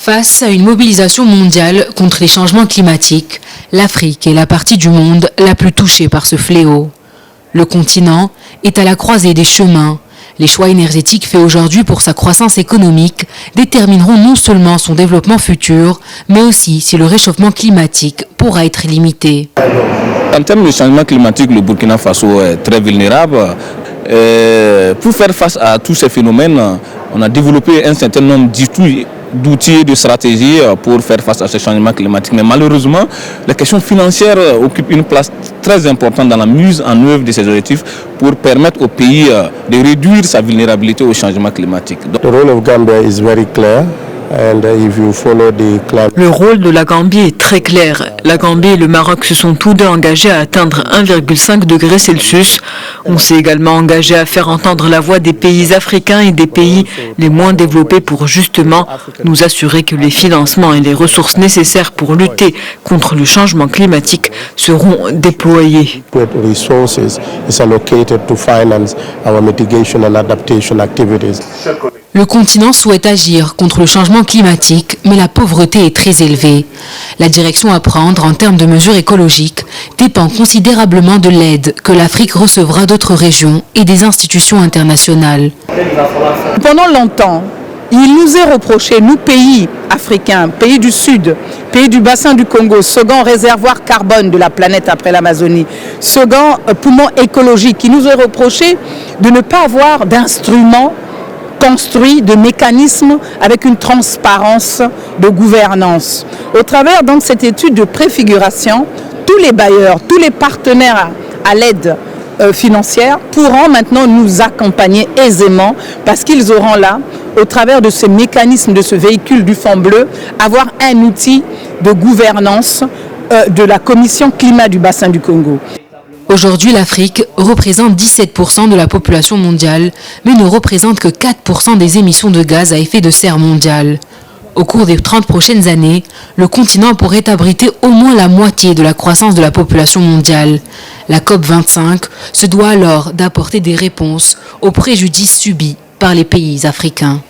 Face à une mobilisation mondiale contre les changements climatiques, l'Afrique est la partie du monde la plus touchée par ce fléau. Le continent est à la croisée des chemins. Les choix énergétiques faits aujourd'hui pour sa croissance économique détermineront non seulement son développement futur, mais aussi si le réchauffement climatique pourra être limité. En termes de changement climatique, le Burkina Faso est très vulnérable. Pour faire face à tous ces phénomènes, on a développé un certain nombre d'outils et de stratégies pour faire face à ces changements climatiques. Mais malheureusement, la question financière occupe une place très importante dans la mise en œuvre de ces objectifs pour permettre au pays de réduire sa vulnérabilité au changement climatique. The role of Gambia is very clear. Le rôle de la Gambie est très clair. La Gambie et le Maroc se sont tous deux engagés à atteindre 1,5 degré Celsius. On s'est également engagé à faire entendre la voix des pays africains et des pays les moins développés pour justement nous assurer que les financements et les ressources nécessaires pour lutter contre le changement climatique seront déployés. Le continent souhaite agir contre le changement climatique, mais la pauvreté est très élevée. La direction à prendre en termes de mesures écologiques dépend considérablement de l'aide que l'Afrique recevra d'autres régions et des institutions internationales. Pendant longtemps, il nous est reproché, nous pays africains, pays du Sud, pays du bassin du Congo, second réservoir carbone de la planète après l'Amazonie, second poumon écologique, il nous est reproché de ne pas avoir d'instruments construit de mécanismes avec une transparence de gouvernance. Au travers donc cette étude de préfiguration, tous les bailleurs, tous les partenaires à l'aide financière pourront maintenant nous accompagner aisément parce qu'ils auront là, au travers de ce mécanisme, de ce véhicule du Fonds bleu, avoir un outil de gouvernance de la Commission climat du bassin du Congo. Aujourd'hui, l'Afrique représente 17% de la population mondiale, mais ne représente que 4% des émissions de gaz à effet de serre mondiales. Au cours des 30 prochaines années, le continent pourrait abriter au moins la moitié de la croissance de la population mondiale. La COP25 se doit alors d'apporter des réponses aux préjudices subis par les pays africains.